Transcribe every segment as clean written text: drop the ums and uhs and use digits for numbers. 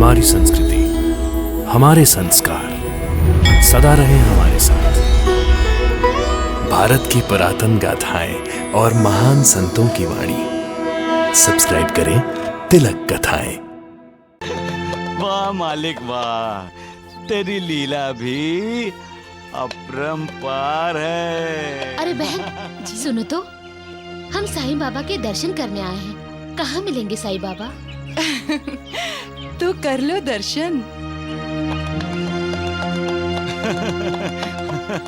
हमारी संस्कृति, हमारे संस्कार सदा रहे हमारे साथ। भारत की पुरातन गाथाएं और महान संतों की वाणी। सब्सक्राइब करें तिलक कथाएं। वाह मालिक वाह, तेरी लीला भी अपरंपार है। अरे बहन सुनो तो, हम साईं बाबा के दर्शन करने आए हैं। कहाँ मिलेंगे साईं बाबा? तो कर लो दर्शन।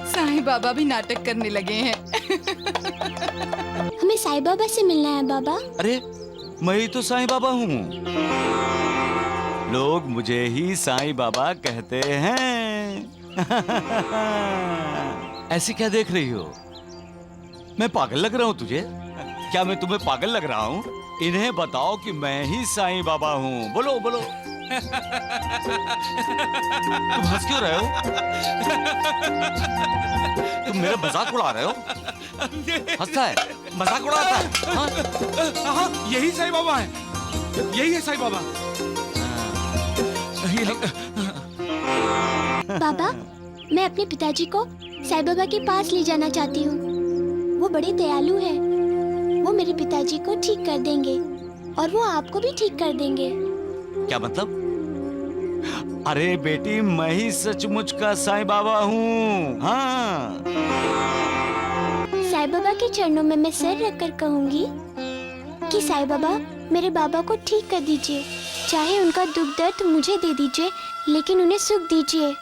साईं बाबा भी नाटक करने लगे हैं। हमें साईं बाबा से मिलना है बाबा। अरे मैं ही तो साईं बाबा हूँ। लोग मुझे ही साईं बाबा कहते हैं। ऐसी क्या देख रही हो? मैं पागल लग रहा हूँ तुझे? क्या मैं तुम्हें पागल लग रहा हूँ? इन्हें बताओ कि मैं ही साईं बाबा हूँ। बोलो बोलो। तुम हंस क्यों रहे हो? तुम मेरा मजाक उड़ा रहे हो? हंसता है, मजाक उड़ाता है। हाँ? हाँ, यही साईं बाबा है, यही है साईं बाबा। बाबा, मैं अपने पिताजी को साईं बाबा के पास ले जाना चाहती हूँ। वो बड़े दयालु हैं। वो मेरे पिताजी को ठीक कर देंगे और वो आपको भी ठीक कर देंगे। क्या मतलब? अरे बेटी, मैं ही सचमुच का साईं बाबा हूँ। हाँ। साईं बाबा के चरणों में मैं सर रखकर कहूँगी कि साईं बाबा मेरे बाबा को ठीक कर दीजिए। चाहे उनका दुख दर्द मुझे दे दीजिए, लेकिन उन्हें सुख दीजिए।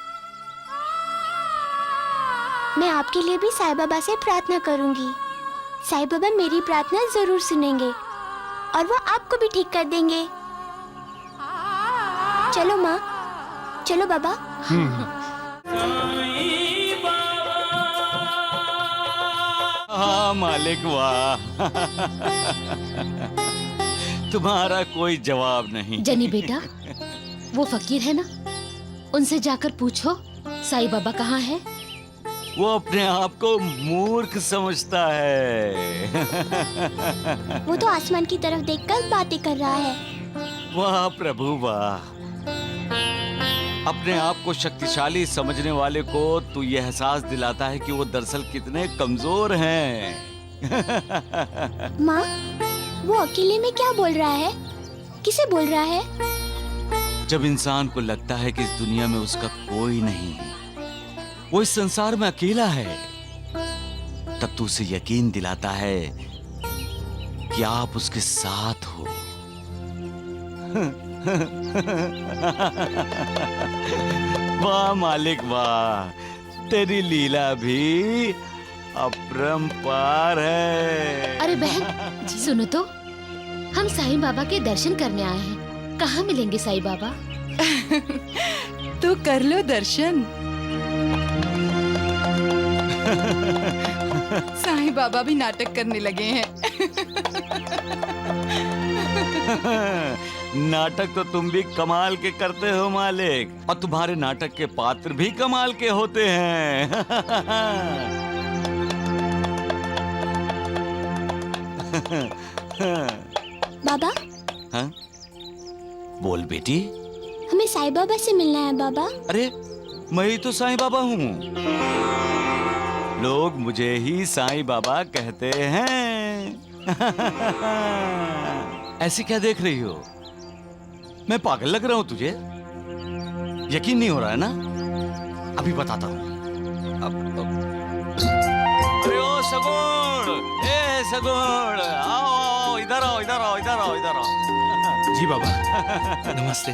मैं आपके लिए भी साईं बाबा से प्रार्थना करूँगी। साईं बाबा मेरी प्रार्थना जरूर सुनेंगे और वो आपको भी ठीक कर देंगे। चलो माँ, चलो बाबा। हाँ मालिक वाह। तुम्हारा कोई जवाब नहीं। जनी बेटा, वो फकीर है ना, उनसे जाकर पूछो साईं बाबा कहाँ है। वो अपने आप को मूर्ख समझता है। वो तो आसमान की तरफ देखकर बातें कर रहा है। वाह प्रभु वाह। अपने आप को शक्तिशाली समझने वाले को तू ये एहसास दिलाता है कि वो दरअसल कितने कमजोर हैं। माँ, वो अकेले में क्या बोल रहा है? किसे बोल रहा है? जब इंसान को लगता है कि इस दुनिया में उसका कोई नहीं, वो इस संसार में अकेला है, तब तू उसे यकीन दिलाता है कि आप उसके साथ हो। वाह मालिक वाह, तेरी लीला भी अपरंपार है। अरे बहन सुनो तो, हम साईं बाबा के दर्शन करने आए हैं। कहाँ मिलेंगे साईं बाबा? तो कर लो दर्शन। साईं बाबा भी नाटक करने लगे हैं। नाटक तो तुम भी कमाल के करते हो मालिक, और तुम्हारे नाटक के पात्र भी कमाल के होते हैं। बाबा, हाँ? बोल बेटी। हमें साईं बाबा से मिलना है बाबा। अरे मैं ही तो साईं बाबा हूँ। लोग मुझे ही साईं बाबा कहते हैं। ऐसी क्या देख रही हो? मैं पागल लग रहा हूँ तुझे? यकीन नहीं हो रहा है ना? अभी बताता हूँ। अरे ओ सगुण, ए सगुण, आओ आओ, इधर आओ इधर आओ इधर आओ इधर आओ। जी बाबा, नमस्ते।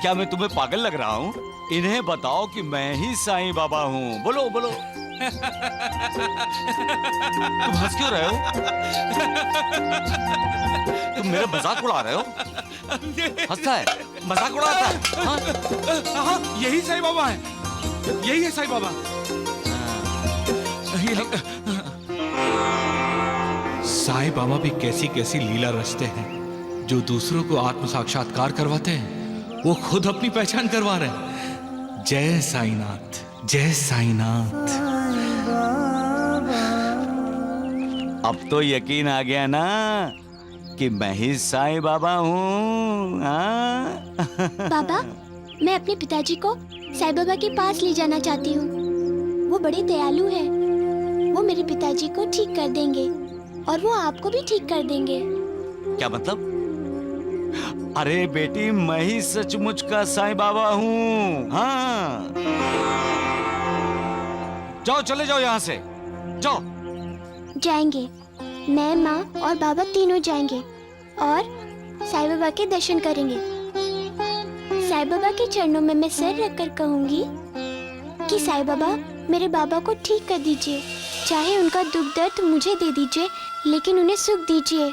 क्या मैं तुम्हें पागल लग रहा हूँ? इन्हें बताओ कि मैं ही साईं बाबा हूँ। बोलो बोलो। तुम हंस क्यों रहे हो? तुम मेरा मजाक उड़ा रहे हो? हंसता है, मजाक उड़ाता है। हाँ? हाँ, यही साईं बाबा है, यही है साईं बाबा। साईं बाबा भी कैसी कैसी लीला रचते हैं। जो दूसरों को आत्म साक्षात्कार करवाते हैं, वो खुद अपनी पहचान करवा रहे हैं। जय साईनाथ, जय साईनाथ। अब तो यकीन आ गया ना कि मैं ही साईं बाबा हूँ। हाँ? बाबा, मैं अपने पिताजी को साईं बाबा के पास ले जाना चाहती हूँ। वो बड़े दयालु हैं। वो मेरे पिताजी को ठीक कर देंगे और वो आपको भी ठीक कर देंगे। क्या मतलब? अरे बेटी, मैं ही सचमुच का साईं बाबा हूँ। हाँ, जाओ, चले जाओ यहाँ से, जाओ। जाएंगे। मैं, माँ और बाबा तीनों जाएंगे और साईं बाबा के दर्शन करेंगे। साईं बाबा के चरणों में मैं सिर रखकर कहूंगी कि साईं बाबा, मेरे बाबा को ठीक कर दीजिए। चाहे उनका दुख दर्द मुझे दे दीजिए, लेकिन उन्हें सुख दीजिए।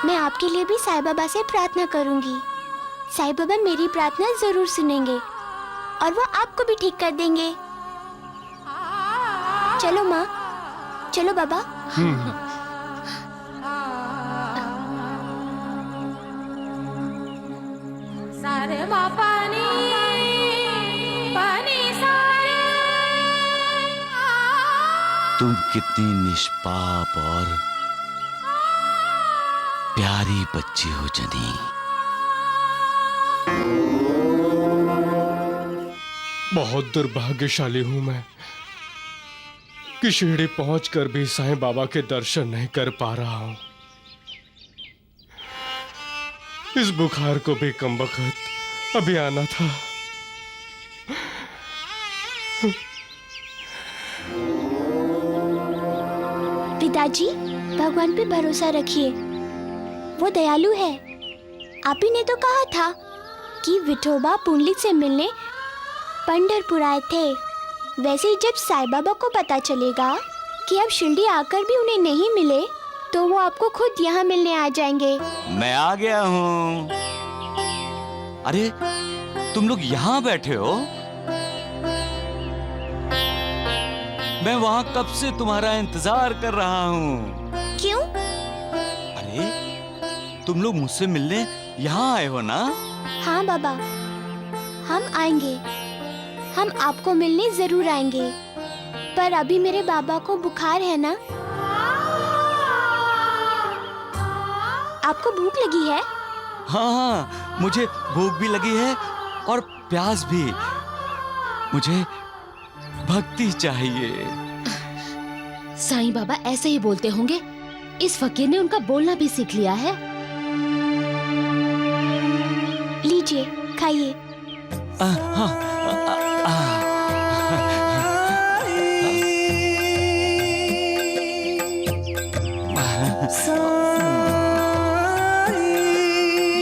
मैं आपके लिए भी साईं बाबा से प्रार्थना करूंगी। साईं बाबा मेरी प्रार्थना जरूर सुनेंगे और वो आपको भी ठीक कर देंगे। चलो माँ, चलो बाबा। सारे माँ पानी पानी सारे। तुम कितनी निष्पाप और प्यारी बच्ची हो जनी। बहुत दुर्भाग्यशाली हूँ मैं कि शिरडी पहुंचकर भी साईं बाबा के दर्शन नहीं कर पा रहा हूँ। इस बुखार को भी कमबख्त अभी आना था। पिताजी, भगवान पे भरोसा रखिए। वो दयालु है। आप ही ने तो कहा था कि विठोबा पुंडलिक से मिलने पंढरपुर आए थे। वैसे ही जब साईं बाबा को पता चलेगा कि अब शिरडी आकर भी उन्हें नहीं मिले, तो वो आपको खुद यहाँ मिलने आ जाएंगे। मैं आ गया हूँ। अरे, तुम लोग यहाँ बैठे हो? मैं वहाँ कब से तुम्हारा इंतजार कर रहा हूँ। क्यों? अरे, तुम लोग मुझसे मिलने यहाँ आए हो ना? हाँ बाबा, हम आएंगे। हम आपको मिलने जरूर आएंगे। पर अभी मेरे बाबा को बुखार है ना? आपको भूख लगी है? हाँ, मुझे भूख भी लगी है और प्यास भी। मुझे भक्ति चाहिए। साईं बाबा ऐसे ही बोलते होंगे। इस फकीर ने उनका बोलना भी सीख लिया है। लीजिए, खाइए।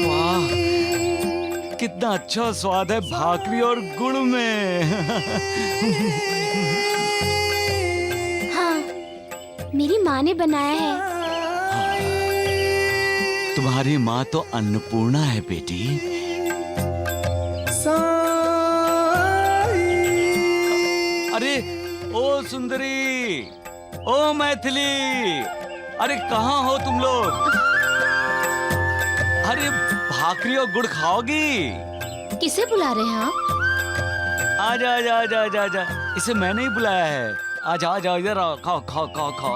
वाह, कितना अच्छा स्वाद है भाकरी और गुड़ में। हाँ, मेरी माँ ने बनाया है। तुम्हारी माँ तो अन्नपूर्णा है बेटी। अरे ओ सुंदरी, ओ मैथिली, अरे कहाँ हो तुम लोग? अरे भाकरी और गुड़ खाओगी? किसे बुला रहे हैं आप? आजा आजा आजा आजा आजा, इसे मैंने ही बुलाया है। आजा आजा, इधर आओ, खाओ खाओ खाओ खाओ।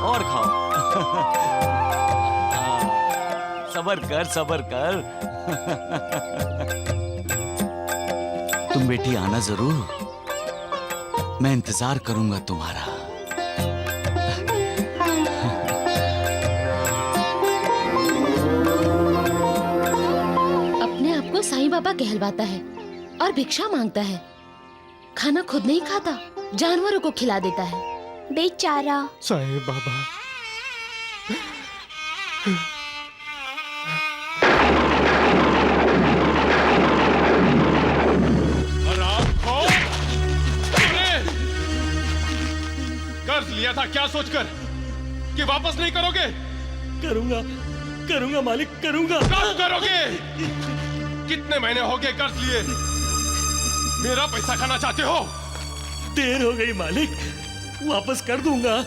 और खाओ। सबर कर, सबर कर। तुम बेटी आना जरूर। मैं इंतजार करूंगा तुम्हारा। अपने आप को साईं बाबा कहलवाता है और भिक्षा मांगता है। खाना खुद नहीं खाता, जानवरों को खिला देता है। बेचारा। साईं बाबा, कर्ज लिया था क्या सोचकर कि वापस नहीं करोगे? करूंगा, करूंगा मालिक, करूंगा। कब करोगे? कितने महीने हो गए कर्ज लिए? मेरा पैसा खाना चाहते हो? देर हो गई मालिक, वापस कर दूंगा।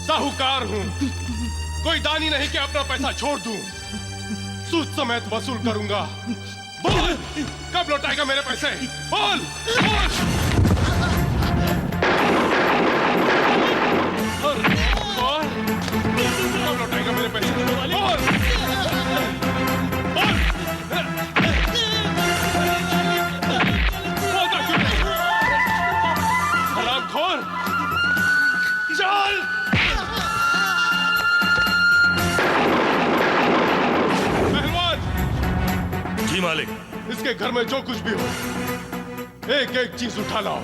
साहूकार हूँ, कोई दानी नहीं कि अपना पैसा छोड़ दूं। सूद समेत वसूल करूंगा। बोल, कब लौटाएगा मेरे पैसे? बोल, बोल। कब लौटाएगा मेरे पैसे? बोल। हरामखोर, चल। पहलवान। जी मालिक। इसके घर में जो कुछ भी हो, एक एक चीज उठा लाओ।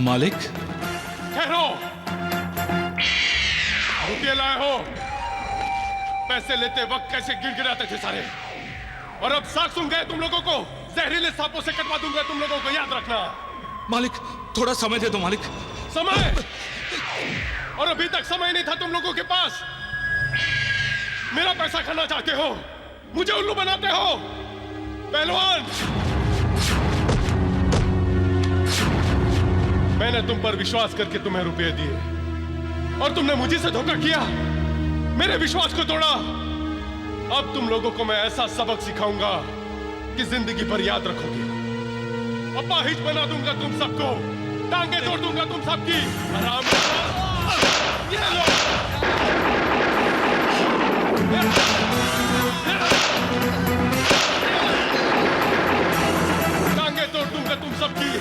मालिक। ठहरो। रुपये लाए हो? पैसे लेते वक्त कैसे गिड़गिड़ाते थे सारे, और अब साख सुन गए तुम लोगों को। जहरीले सांपों से कटवा दूंगा तुम लोगों को, याद रखना। मालिक थोड़ा समय दे दो मालिक। समय? और अभी तक समय नहीं था तुम लोगों के पास। मेरा पैसा खाना चाहते हो, मुझे उल्लू बनाते हो। पहलवान, मैंने तुम पर विश्वास करके तुम्हें रुपए दिए और तुमने मुझे से धोखा किया, मेरे विश्वास को तोड़ा। अब तुम लोगों को मैं ऐसा सबक सिखाऊंगा कि जिंदगी भर याद रखोगे। अपाहिज बना दूंगा तुम सबको, टांगे तोड़ दूंगा तुम सबकी। आराम ये लो। टांगे तोड़ दूंगा तुम सबकी।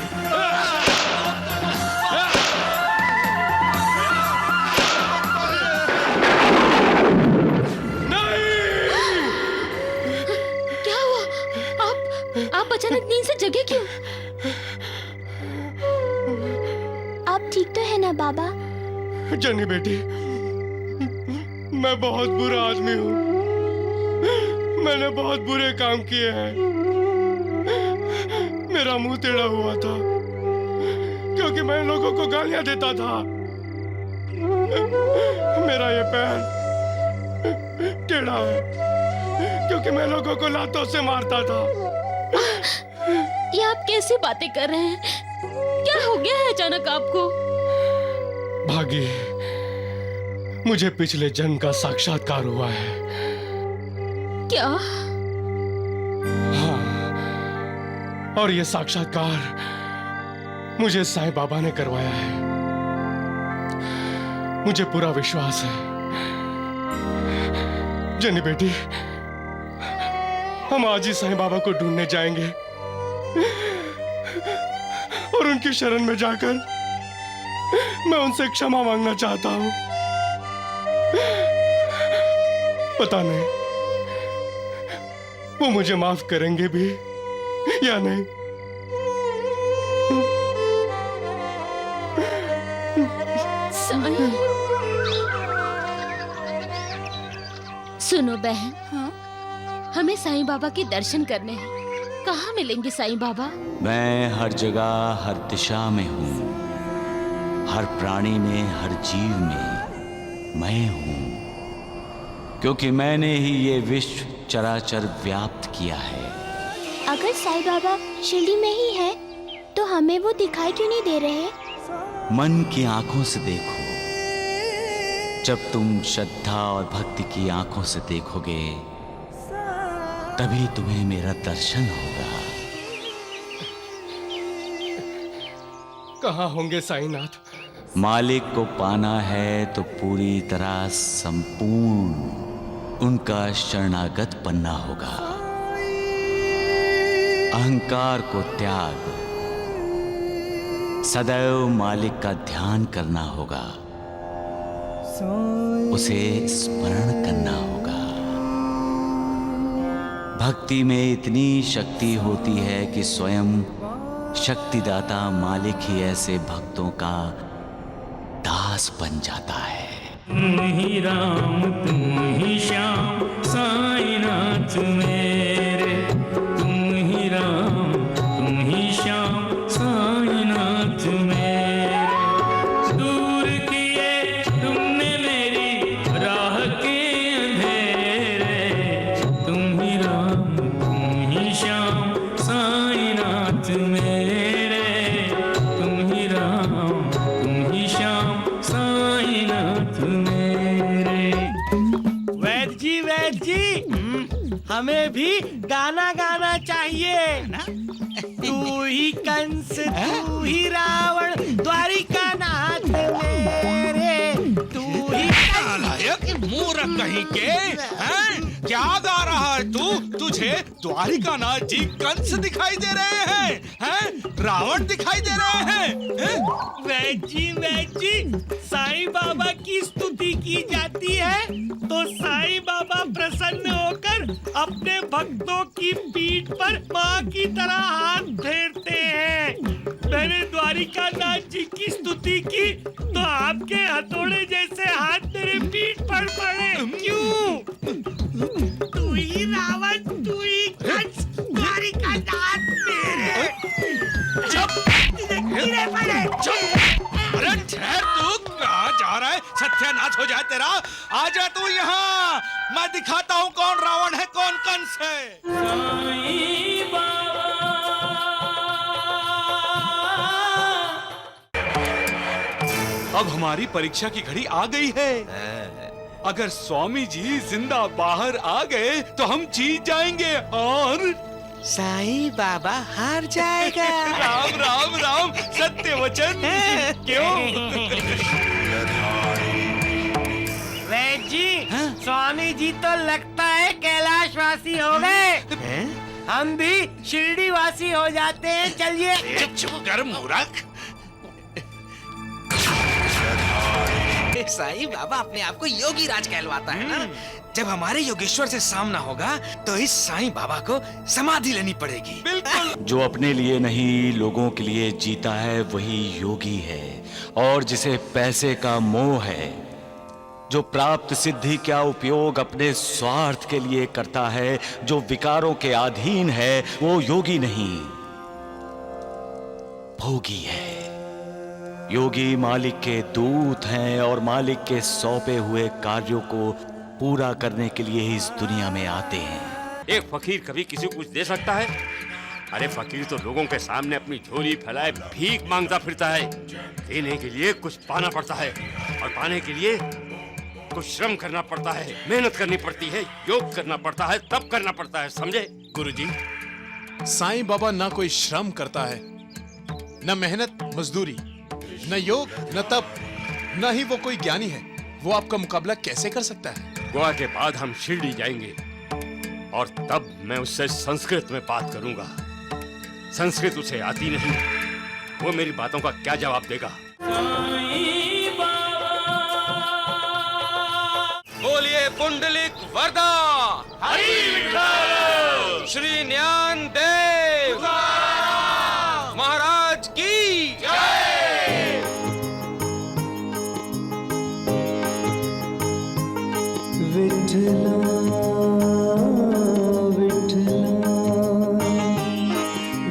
आप अचानक नींद से जगे क्यों? आप ठीक तो है ना बाबा? जनी बेटी, मैं बहुत बुरा आदमी हूँ। मैंने बहुत बुरे काम किए हैं। मेरा मुंह टेढ़ा हुआ था क्योंकि मैं लोगों को गालियां देता था। मेरा ये पैर टेढ़ा है क्योंकि मैं लोगों को लातों से मारता था। ये आप कैसी बातें कर रहे हैं? क्या हो गया है अचानक आपको? भागी, मुझे पिछले जन्म का साक्षात्कार हुआ है। क्या? हाँ, और ये साक्षात्कार मुझे साईं बाबा ने करवाया है। मुझे पूरा विश्वास है। जनी बेटी, हम आज ही साईं बाबा को ढूंढने जाएंगे और उनकी शरण में जाकर मैं उनसे क्षमा मांगना चाहता हूं। पता नहीं वो मुझे माफ करेंगे भी या नहीं। सुनो बहन, हाँ? हमें साईं बाबा के दर्शन करने हैं। कहाँ मिलेंगे साईं बाबा? मैं हर जगह हर दिशा में हूँ, हर प्राणी में, हर जीव में मैं हूँ, क्योंकि मैंने ही ये विश्व चराचर व्याप्त किया है। अगर साईं बाबा शिरडी में ही है तो हमें वो दिखाई क्यों नहीं दे रहे? मन की आंखों से देखो। जब तुम श्रद्धा और भक्ति की आंखों से देखोगे तभी तुम्हें मेरा दर्शन होगा। कहाँ होंगे साईनाथ? मालिक को पाना है तो पूरी तरह संपूर्ण उनका शरणागत बनना होगा। अहंकार को त्याग, सदैव मालिक का ध्यान करना होगा, उसे स्मरण करना होगा। भक्ति में इतनी शक्ति होती है कि स्वयं शक्तिदाता मालिक ही ऐसे भक्तों का दास बन जाता है। तुम ही राम तुम ही श्याम साईनाथ मेरे, तुम ही राम तुम ही श्याम साईनाथ मेरे। दूर किए तुमने मेरी राह के अंधेरे, तुम ही राम तुम ही श्याम साईनाथ मेरे, तुम ही राम तुम ही श्याम साईनाथ मेरे। वैद जी हमें भी गाना गाना चाहिए ना। तू ही कंस तू ही रावण द्वारिका नाथ मेरे, तू ही मूर्ख कहीं के, हैं? क्या गा रहा है तू? तुझे द्वारिकानाथ जी कंस दिखाई दे रहे हैं? रावण दिखाई दे रहे हैं? वैद जी साईं बाबा की स्तुति की जाती है तो साईं बाबा प्रसन्न होकर अपने भक्तों की पीठ पर माँ की तरह हाथ फेरते हैं। मैंने द्वारिकानाथ जी की स्तुति की तो आपके हथौड़े जैसे हाथ मेरे पीठ पर पड़े। क्यों? तू ही रावण, तू ही कंस, द्वारिकानाथ मेरे। चुप! अरे ठहर, तू कहाँ जा रहा है? सत्यानाश हो जाए तेरा। आजा तू यहाँ, मैं दिखाता हूँ कौन रावण है कौन कंस है। अब हमारी परीक्षा की घड़ी आ गई है। अगर स्वामी जी जिंदा बाहर आ गए तो हम जीत जाएंगे और साईं बाबा हार जाएगा। राम राम राम, सत्य वचन। क्यों? वैद जी, स्वामी जी तो लगता है कैलाशवासी हो गए। हम भी शिरडी वासी हो जाते हैं। चलिए। चुप कर मूर्ख। साईं बाबा अपने आप को योगी राज कहलवाता है ना। जब हमारे योगेश्वर से सामना होगा तो इस साईं बाबा को समाधि लेनी पड़ेगी। बिल्कुल। जो अपने लिए नहीं लोगों के लिए जीता है वही योगी है। और जिसे पैसे का मोह है, जो प्राप्त सिद्धि का उपयोग अपने स्वार्थ के लिए करता है, जो विकारों के अधीन है, वो योगी नहीं भोगी है। योगी मालिक के दूत हैं और मालिक के सौंपे हुए कार्यों को पूरा करने के लिए ही इस दुनिया में आते हैं। एक फकीर कभी किसी को कुछ दे सकता है? अरे फकीर तो लोगों के सामने अपनी झोली फैलाए भीख मांगता फिरता है। देने के लिए कुछ पाना पड़ता है और पाने के लिए कुछ श्रम करना पड़ता है, मेहनत करनी पड़ती है, योग करना पड़ता है, तप करना पड़ता है। समझे? गुरुजी, साईं बाबा ना कोई श्रम करता है, न मेहनत मजदूरी, न योग, न तप, न ही वो कोई ज्ञानी है। वो आपका मुकाबला कैसे कर सकता है? गोवा के बाद हम शिरडी जाएंगे और तब मैं उससे संस्कृत में बात करूंगा। संस्कृत उसे आती नहीं, वो मेरी बातों का क्या जवाब देगा? बोलिए पुंडलिक वरदा हरि विठ्ठल श्री ज्ञान देव महाराज की जय। विठला विठला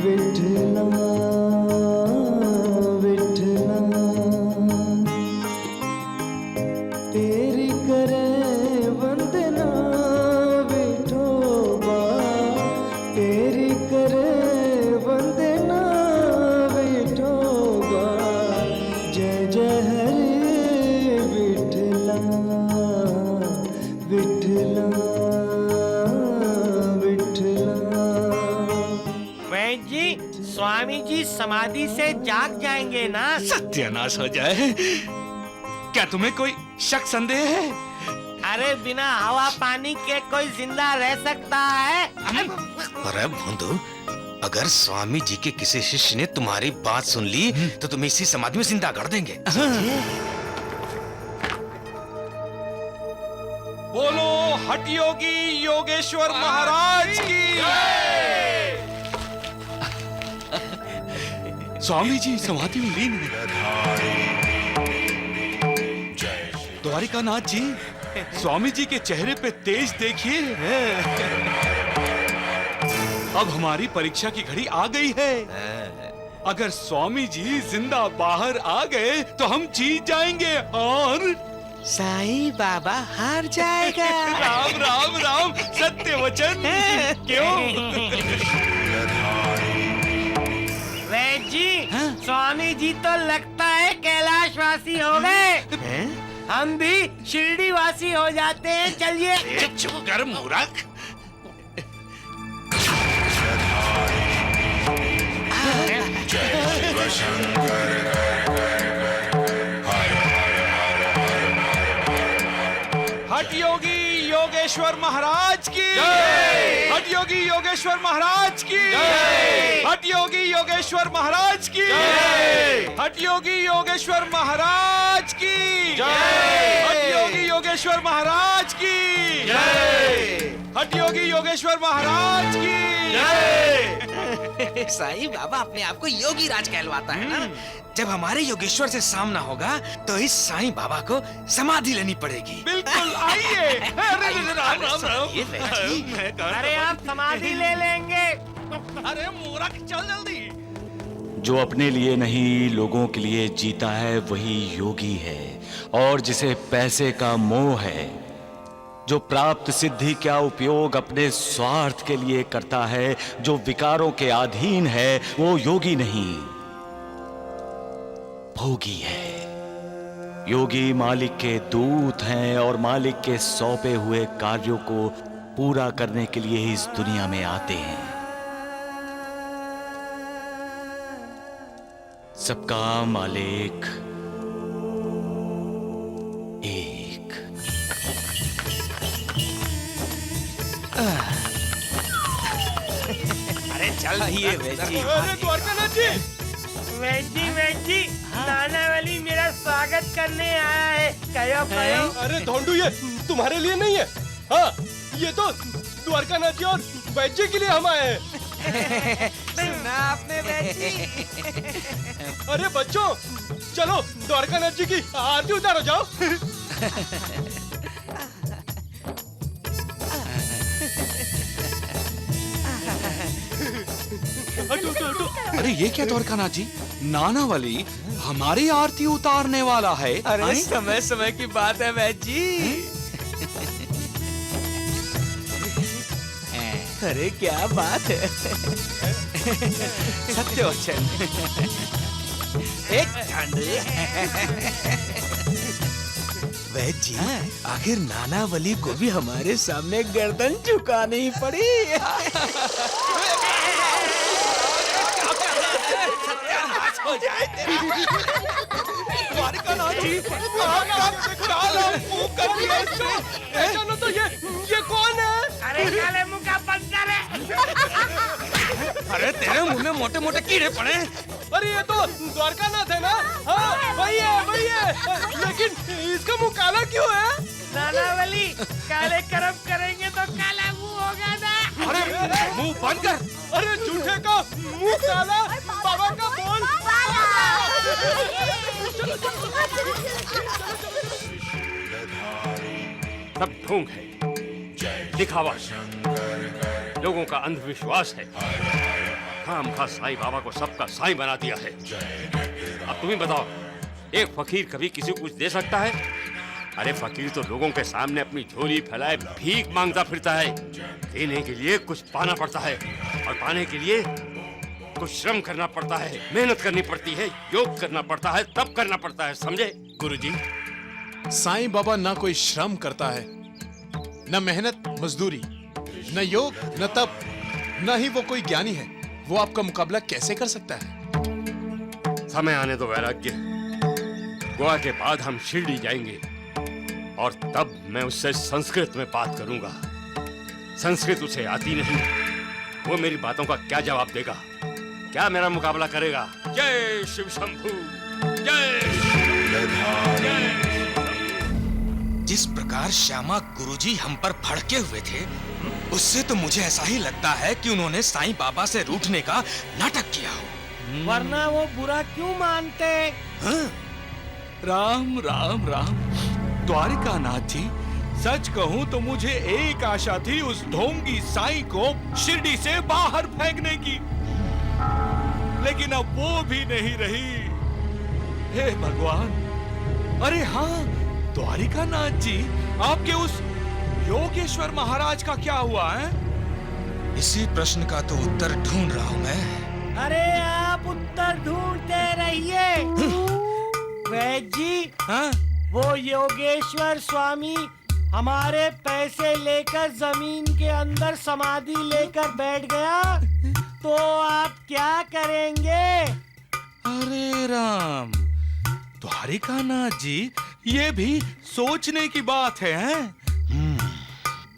विठला विठला तेरी करे वंदना विठोबा, तेरी करे वंदना विठोबा। जय जय हरे विठला विठला विठला। वैद जी, स्वामी जी समाधि से जाग जाएंगे ना? सत्यानाश हो जाए। क्या तुम्हें कोई शक संदेह है? अरे बिना हवा पानी के कोई जिंदा रह सकता है? अरे बंधु, अगर स्वामी जी के किसी शिष्य ने तुम्हारी बात सुन ली तो तुम्हें इसी समाधि में जिंदा कर देंगे। बोलो हठ योगी योगेश्वर महाराज की। स्वामी जी समाधि में लीन हैं। द्वारिकानाथ जी, स्वामी जी के चेहरे पे तेज देखिए। अब हमारी परीक्षा की घड़ी आ गई है। अगर स्वामी जी जिंदा बाहर आ गए तो हम जीत जाएंगे और साईं बाबा हार जाएगा। राम राम राम, सत्य वचन। क्यों? वैद जी, स्वामी जी तो लगता है कैलाशवासी हो गए। हम भी शिरडी वासी हो जाते हैं। चलिए। चुप कर मूर्ख। हट हट योगी योगेश्वर महाराज की हट योगी योगेश्वर महाराज की हट योगी योगेश्वर महाराज की हट योगी योगेश्वर महाराज की हट योगी योगेश्वर महाराज की हट योगी योगेश्वर महाराज की साईं बाबा अपने आप को योगी राज कहलवाता है ना। जब हमारे योगेश्वर से सामना होगा तो इस साईं बाबा को समाधि लेनी पड़ेगी। बिल्कुल आइए। राम राम राम। अरे आप समाधि ले लेंगे। अरे मूर्ख चल जल्दी। जो अपने लिए नहीं लोगों के लिए जीता है वही योगी है। और जिसे पैसे का मोह है, जो प्राप्त सिद्धि का उपयोग अपने स्वार्थ के लिए करता है, जो विकारों के अधीन है, वो योगी नहीं भोगी है। योगी मालिक के दूत हैं और मालिक के सौंपे हुए कार्यों को पूरा करने के लिए ही इस दुनिया में आते हैं। सबका मालिक एक। अरे चल अरे द्वारकानाथ जी। वैजी नाना वाली मेरा स्वागत करने आया है। कहो कहो। अरे धोंडू ये तुम्हारे लिए नहीं है। हाँ ये तो द्वारकानाथ जी और वैद्य के लिए हम आए हैं। सुना आपने वैजी? अरे बच्चों चलो द्वारकानाथ जी की आरती उतारो जाओ। अरे ये क्या द्वारकानाथ जी, नाना वाली हमारी आरती उतारने वाला है। अरे समय समय की बात है वैजी। अरे क्या बात है। सत्य वचन। एक वैजी, आखिर नाना वली को भी हमारे सामने गर्दन झुकानी पड़ी। हो जाए द्वारकानाथ जी पहचानो तो ये कौन है? अरे काले मुंह का बंदर है। अरे तेरे मुंह में मोटे मोटे कीड़े पड़े। अरे ये तो द्वारकानाथ है ना। हाँ वही है लेकिन इसका मुंह काला क्यों है? नाना वाली काले कर्म करेंगे तो काला मुंह होगा ना। अरे मुंह बंद कर। अरे झूठे का मुंह काला, बाबा का बोल। सब ढोंग है, दिखावा, लोगों का अंधविश्वास है। खामखा साईं बाबा को सबका साईं बना दिया है। अब तुम ही बताओ, एक फकीर कभी किसी को कुछ दे सकता है? अरे फकीर तो लोगों के सामने अपनी झोली फैलाए भीख मांगता फिरता है। देने के लिए कुछ पाना पड़ता है और पाने के लिए कुछ श्रम करना पड़ता है, मेहनत करनी पड़ती है, योग करना पड़ता है, तब करना पड़ता है, समझे? गुरुजी, साईं बाबा ना कोई श्रम करता है, न मेहनत मजदूरी, न योग न तप, न ही वो कोई ज्ञानी है। वो आपका मुकाबला कैसे कर सकता है? समय आने दो वैराग्य। गोवा के बाद हम शिरडी जाएंगे और तब मैं उससे संस्कृत में बात करूंगा। संस्कृत उसे आती नहीं, वो मेरी बातों का क्या जवाब देगा? क्या मेरा मुकाबला करेगा? जय शिव शंभू, जय जिस प्रकार श्यामा गुरुजी हम पर भड़के हुए थे, उससे तो मुझे ऐसा ही लगता है कि उन्होंने साईं बाबा से रूठने का नाटक किया हो। वरना वो बुरा क्यों मानते? हाँ? राम राम राम। द्वारिकानाथ जी, सच कहूं तो मुझे एक आशा थी उस ढोंगी साईं को शिरडी से बाहर फेंकने की, लेकिन अब वो भी नहीं रही। हे भगवान। अरे हाँ द्वारिकानाथ जी, आपके उस योगेश्वर महाराज का क्या हुआ है? इसी प्रश्न का तो उत्तर ढूंढ रहा हूं मैं। अरे आप उत्तर ढूंढते रहिए। वैद्य जी, हाँ? वो योगेश्वर स्वामी हमारे पैसे लेकर जमीन के अंदर समाधि लेकर बैठ गया तो आप क्या करेंगे? अरे राम, द्वारिकानाथ जी, ये भी सोचने की बात है, हैं?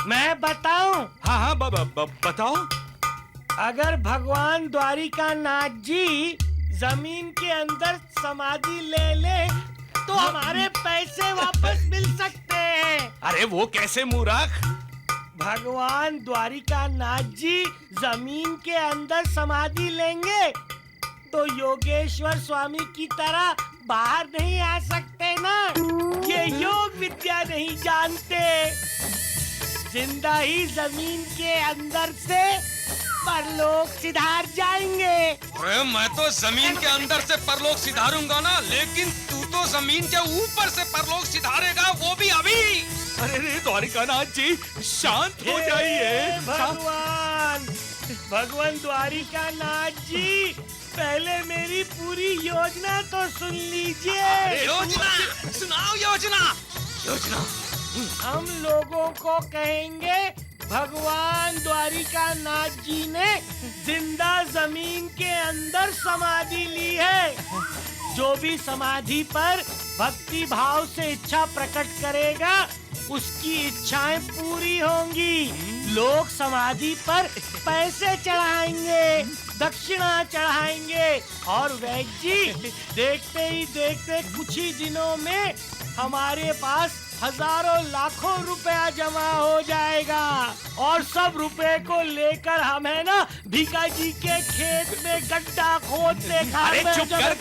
मैं बताऊं? हाँ हाँ बताओ। अगर भगवान द्वारिका नाथ जी जमीन के अंदर समाधि ले ले तो हमारे पैसे वापस मिल सकते हैं। अरे वो कैसे मूर्ख? भगवान द्वारिका नाथ जी जमीन के अंदर समाधि लेंगे तो योगेश्वर स्वामी की तरह बाहर नहीं आ सकते ना। ये योग विद्या नहीं जानते। जिंदा ही जमीन के अंदर से परलोक सिधार जाएंगे। अरे मैं तो जमीन के अंदर से परलोक सिधारूंगा ना, लेकिन तू तो जमीन के ऊपर से परलोक सिधारेगा, वो भी अभी। अरे रे द्वारिकानाथ जी, शांत हो जाइए। भगवान द्वारिका नाथ जी, पहले मेरी पूरी योजना तो सुन लीजिए। योजना सुनाओ, योजना। हम लोगों को कहेंगे भगवान द्वारिका नाथ जी ने जिंदा जमीन के अंदर समाधि ली है। जो भी समाधि पर भक्ति भाव से इच्छा प्रकट करेगा उसकी इच्छाएं पूरी होंगी। लोग समाधि पर पैसे चढ़ाएंगे, दक्षिणा चढ़ाएंगे और वैद्य जी देखते ही देखते कुछ ही दिनों में हमारे पास हजारों लाखों रुपया जमा हो जाएगा और सब रुपए को लेकर हम है ना भीखा जी के खेत में गड्ढा खोदने अरे चुप कर,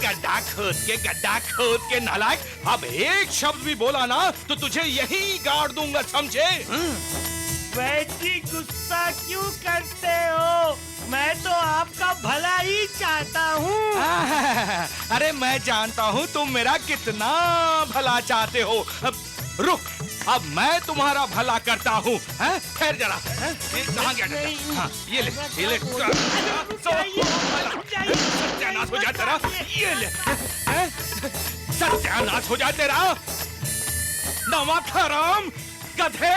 गड्ढा खोद के नालायक। अब एक शब्द भी बोला ना तो तुझे यही गाड़ दूंगा, समझे? वैद्य जी गुस्सा क्यों करते हो? मैं तो आपका भला ही चाहता हूँ। अरे मैं जानता हूँ तुम मेरा कितना भला चाहते हो। रुक, अब मैं तुम्हारा भला करता हूँ। ठहर जरा, ये कहाँ गया? हाँ, ये ले। सत्यानाश हो जाए तेरा। ये ले, सत्यानाश हो जाए तेरा। नमक हराम गधे।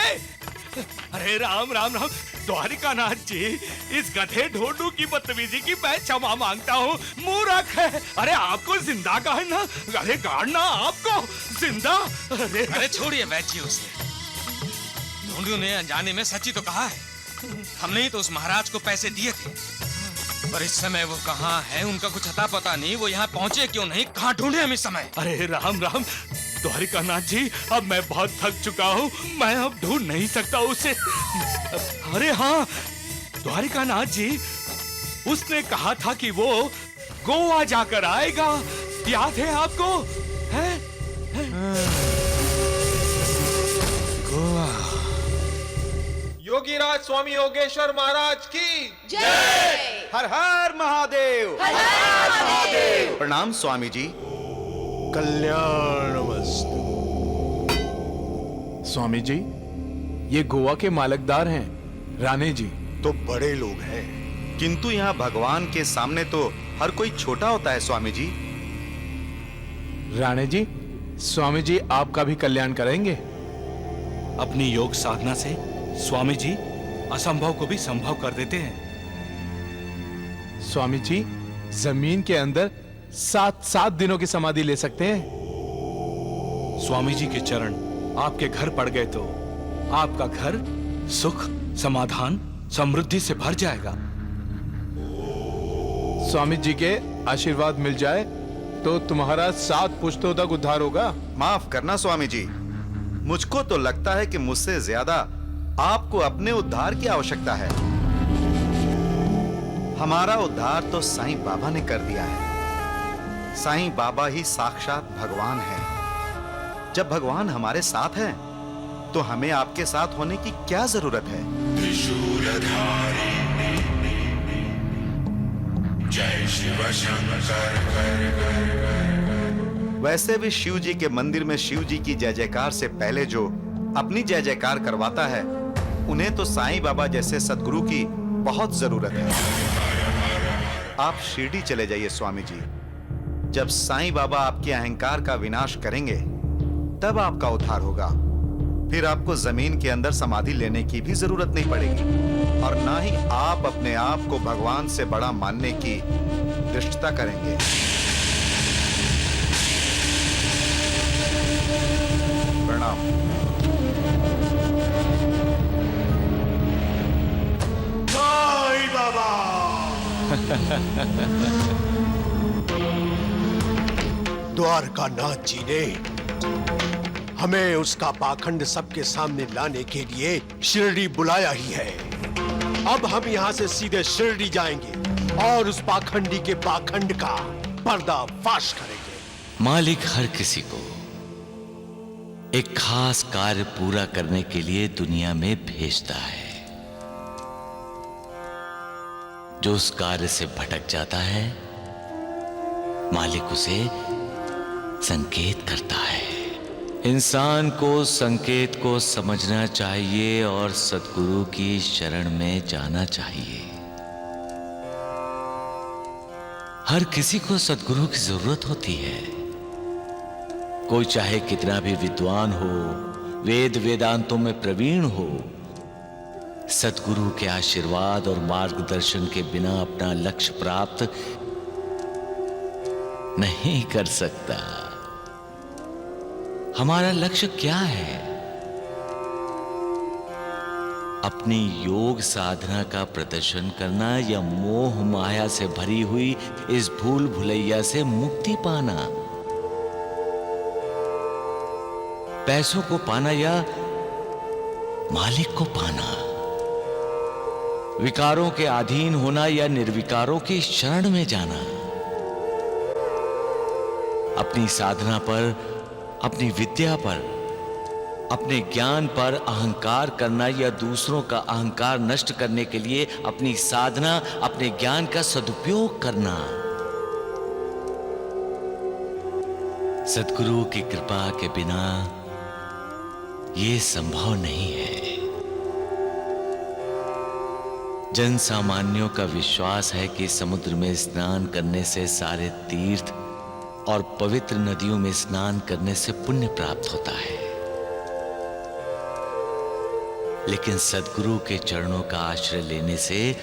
अरे राम राम राम द्वारिकानाथ जी, इस गधे ढोंडू की बदतमीजी की मैं क्षमा मांगता हूँ। मूर्ख है। अरे आपको जिंदा गाड़ना, अरे गाड़ना आपको जिंदा। अरे छोड़िए वैद्य जी उसे। ढोंडू ने अनजाने में सच्ची तो कहा है। हमने ही तो उस महाराज को पैसे दिए थे, पर इस समय वो कहाँ है उनका कुछ अता पता नहीं। वो यहाँ पहुँचे क्यों नहीं, कहाँ ढूंढे हम इस समय? अरे राम राम द्वारिकानाथ जी, अब मैं बहुत थक चुका हूँ, मैं अब ढूंढ नहीं सकता उसे। अरे हाँ द्वारिकानाथ जी, उसने कहा था कि वो गोवा जाकर आएगा, याद है आपको? है? गोवा। योगीराज स्वामी योगेश्वर महाराज की जय। हर हर महादेव। हर हर महादेव। प्रणाम स्वामी जी। कल्याणमस्तु। स्वामी जी, ये गोवा के मालकदार हैं, राणे जी। तो बड़े लोग हैं, किंतु यहाँ भगवान के सामने तो हर कोई छोटा होता है स्वामी जी। राणे जी, स्वामी जी आपका भी कल्याण करेंगे। अपनी योग साधना से स्वामी जी असंभव को भी संभव कर देते हैं। स्वामी जी, जमीन के अंदर 7 दिनों की समाधि ले सकते हैं। स्वामी जी के चरण आपके घर पड़ गए तो आपका घर सुख, समाधान, समृद्धि से भर जाएगा। स्वामी जी के आशीर्वाद मिल जाए तो तुम्हारा 7 पुश्तों तक उद्धार होगा। माफ करना स्वामी जी, मुझको तो लगता है कि मुझसे ज्यादा आपको अपने उद्धार की आवश्यकता है। हमारा उद्धार तो साईं बाबा ने कर दिया है। साईं बाबा ही साक्षात भगवान है। जब भगवान हमारे साथ हैं, तो हमें आपके साथ होने की क्या जरूरत है? त्रिशूलधारी जय शिव शंकर। वैसे भी शिव जी के मंदिर में शिव जी की जय जयकार से पहले जो अपनी जय जयकार करवाता है, उन्हें तो साईं बाबा जैसे सद्गुरु की बहुत जरूरत है। आप शिरडी चले जाइए स्वामी जी। जब साईं बाबा आपके अहंकार का विनाश करेंगे, तब आपका उद्धार होगा। फिर आपको जमीन के अंदर समाधि लेने की भी जरूरत नहीं पड़ेगी और ना ही आप अपने आप को भगवान से बड़ा मानने की दृष्टता करेंगे। प्रणाम। द्वारकानाथ जी ने हमें उसका पाखंड सबके सामने लाने के लिए शिरडी बुलाया ही है। अब हम यहाँ से सीधे शिरडी जाएंगे और उस पाखंडी के पाखंड का पर्दाफाश करेंगे। मालिक हर किसी को एक खास कार्य पूरा करने के लिए दुनिया में भेजता है। जो उस कार्य से भटक जाता है, मालिक उसे संकेत करता है। इंसान को संकेत को समझना चाहिए और सद्गुरु की शरण में जाना चाहिए। हर किसी को सद्गुरु की जरूरत होती है। कोई चाहे कितना भी विद्वान हो, वेद वेदांतों में प्रवीण हो, सद्गुरु के आशीर्वाद और मार्गदर्शन के बिना अपना लक्ष्य प्राप्त नहीं कर सकता। हमारा लक्ष्य क्या है? अपनी योग साधना का प्रदर्शन करना या मोह माया से भरी हुई इस भूल भुलैया से मुक्ति पाना? पैसों को पाना या मालिक को पाना? विकारों के अधीन होना या निर्विकारों की शरण में जाना? अपनी साधना पर, अपनी विद्या पर, अपने ज्ञान पर अहंकार करना या दूसरों का अहंकार नष्ट करने के लिए अपनी साधना, अपने ज्ञान का सदुपयोग करना? सद्गुरु की कृपा के बिना यह संभव नहीं है। जन सामान्यों का विश्वास है कि समुद्र में स्नान करने से सारे तीर्थ और पवित्र नदियों में स्नान करने से पुण्य प्राप्त होता है। लेकिन सद्गुरु के चरणों का आश्रय लेने से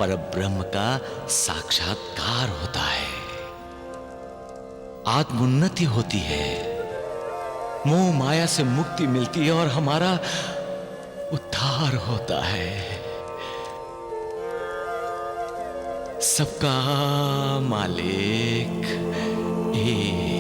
परब्रह्म का साक्षात्कार होता है, आत्मोन्नति होती है, मोह माया से मुक्ति मिलती है और हमारा उद्धार होता है। सबका मालिक एक